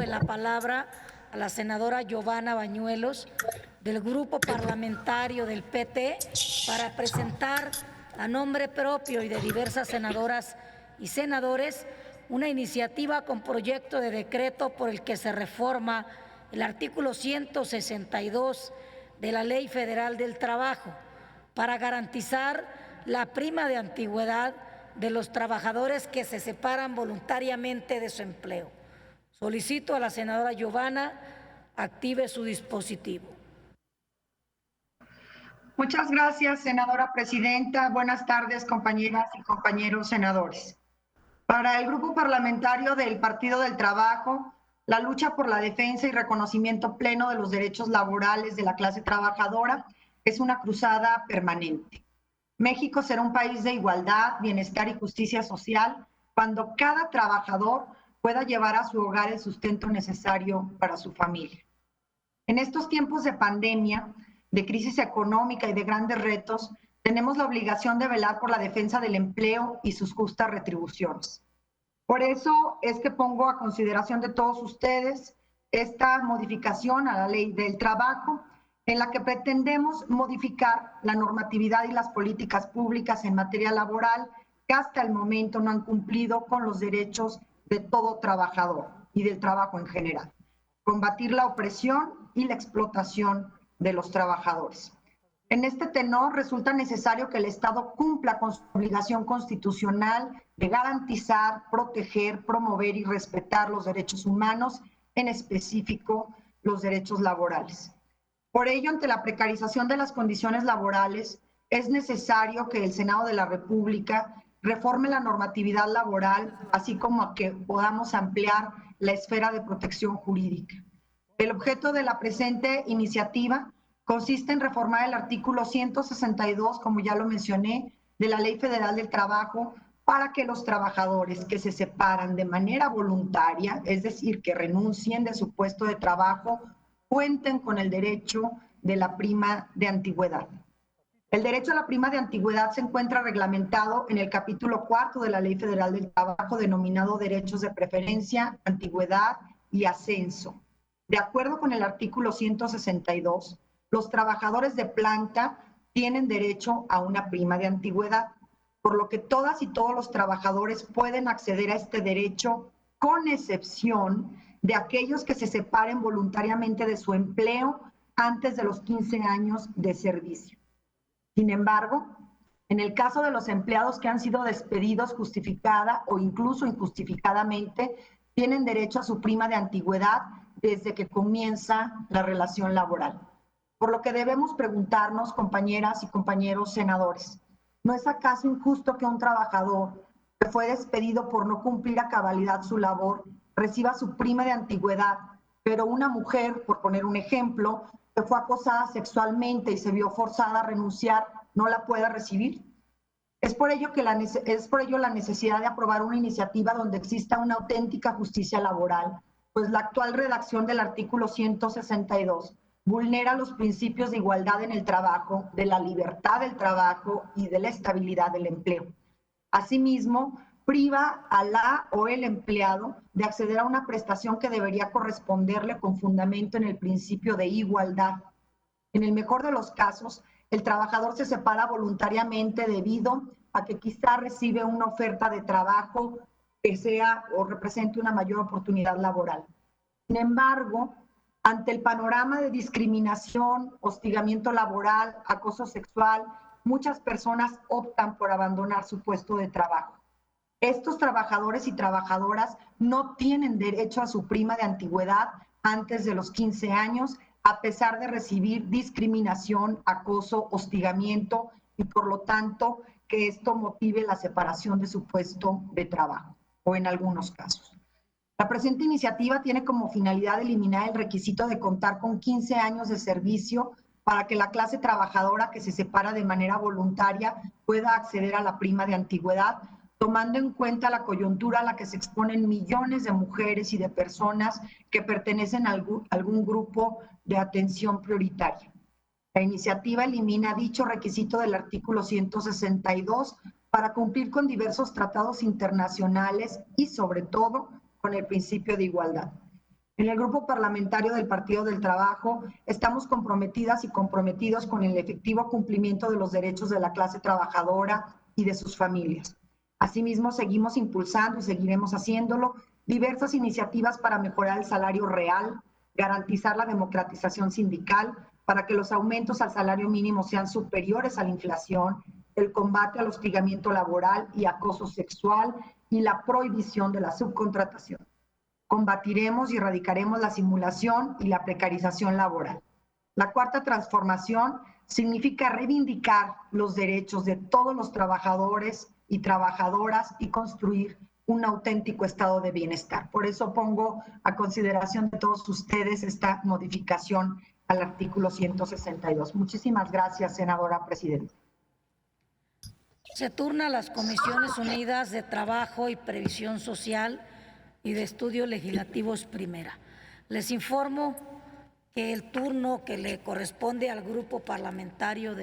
la palabra a la senadora Giovanna Bañuelos del Grupo Parlamentario del PT para presentar a nombre propio y de diversas senadoras y senadores una iniciativa con proyecto de decreto por el que se reforma el artículo 162 de la Ley Federal del Trabajo para garantizar la prima de antigüedad de los trabajadores que se separan voluntariamente de su empleo. Solicito a la senadora Giovanna active su dispositivo. Muchas gracias, senadora presidenta. Buenas tardes, compañeras y compañeros senadores. Para el Grupo Parlamentario del Partido del Trabajo, la lucha por la defensa y reconocimiento pleno de los derechos laborales de la clase trabajadora es una cruzada permanente. México será un país de igualdad, bienestar y justicia social cuando cada trabajador pueda llevar a su hogar el sustento necesario para su familia. En estos tiempos de pandemia, de crisis económica y de grandes retos, tenemos la obligación de velar por la defensa del empleo y sus justas retribuciones. Por eso es que pongo a consideración de todos ustedes esta modificación a la Ley del Trabajo, en la que pretendemos modificar la normatividad y las políticas públicas en materia laboral que hasta el momento no han cumplido con los derechos de todo trabajador y del trabajo en general. Combatir la opresión y la explotación de los trabajadores. En este tenor, resulta necesario que el Estado cumpla con su obligación constitucional de garantizar, proteger, promover y respetar los derechos humanos, en específico los derechos laborales. Por ello, ante la precarización de las condiciones laborales, es necesario que el Senado de la República reforme la normatividad laboral, así como que podamos ampliar la esfera de protección jurídica. El objeto de la presente iniciativa consiste en reformar el artículo 162, como ya lo mencioné, de la Ley Federal del Trabajo para que los trabajadores que se separan de manera voluntaria, es decir, que renuncien de su puesto de trabajo, cuenten con el derecho de la prima de antigüedad. El derecho a la prima de antigüedad se encuentra reglamentado en el capítulo 4 de la Ley Federal del Trabajo, denominado Derechos de Preferencia, Antigüedad y Ascenso. De acuerdo con el artículo 162, los trabajadores de planta tienen derecho a una prima de antigüedad, por lo que todas y todos los trabajadores pueden acceder a este derecho, con excepción de aquellos que se separen voluntariamente de su empleo antes de los 15 años de servicio. Sin embargo, en el caso de los empleados que han sido despedidos justificada o incluso injustificadamente, tienen derecho a su prima de antigüedad desde que comienza la relación laboral. Por lo que debemos preguntarnos, compañeras y compañeros senadores, ¿no es acaso injusto que un trabajador que fue despedido por no cumplir a cabalidad su labor reciba su prima de antigüedad, pero una mujer, por poner un ejemplo, que fue acosada sexualmente y se vio forzada a renunciar, no la pueda recibir? Es por ello la necesidad de aprobar una iniciativa donde exista una auténtica justicia laboral, pues la actual redacción del artículo 162 vulnera los principios de igualdad en el trabajo, de la libertad del trabajo y de la estabilidad del empleo. Asimismo, priva a la o el empleado de acceder a una prestación que debería corresponderle con fundamento en el principio de igualdad. En el mejor de los casos, el trabajador se separa voluntariamente debido a que quizá recibe una oferta de trabajo que sea o represente una mayor oportunidad laboral. Sin embargo, ante el panorama de discriminación, hostigamiento laboral, acoso sexual, muchas personas optan por abandonar su puesto de trabajo. Estos trabajadores y trabajadoras no tienen derecho a su prima de antigüedad antes de los 15 años, a pesar de recibir discriminación, acoso, hostigamiento y por lo tanto que esto motive la separación de su puesto de trabajo o en algunos casos. La presente iniciativa tiene como finalidad eliminar el requisito de contar con 15 años de servicio para que la clase trabajadora que se separa de manera voluntaria pueda acceder a la prima de antigüedad, tomando en cuenta la coyuntura a la que se exponen millones de mujeres y de personas que pertenecen a algún grupo de atención prioritaria. La iniciativa elimina dicho requisito del artículo 162 para cumplir con diversos tratados internacionales y, sobre todo, con el principio de igualdad. En el Grupo Parlamentario del Partido del Trabajo estamos comprometidas y comprometidos con el efectivo cumplimiento de los derechos de la clase trabajadora y de sus familias. Asimismo, seguimos impulsando y seguiremos haciéndolo diversas iniciativas para mejorar el salario real, garantizar la democratización sindical, para que los aumentos al salario mínimo sean superiores a la inflación, el combate al hostigamiento laboral y acoso sexual y la prohibición de la subcontratación. Combatiremos y erradicaremos la simulación y la precarización laboral. La cuarta transformación significa reivindicar los derechos de todos los trabajadores y trabajadoras y construir un auténtico estado de bienestar. Por eso pongo a consideración de todos ustedes esta modificación al artículo 162. Muchísimas gracias, senadora presidenta. Se turna a las Comisiones Unidas de Trabajo y Previsión Social y de Estudios Legislativos Primera. Les informo que el turno que le corresponde al Grupo Parlamentario de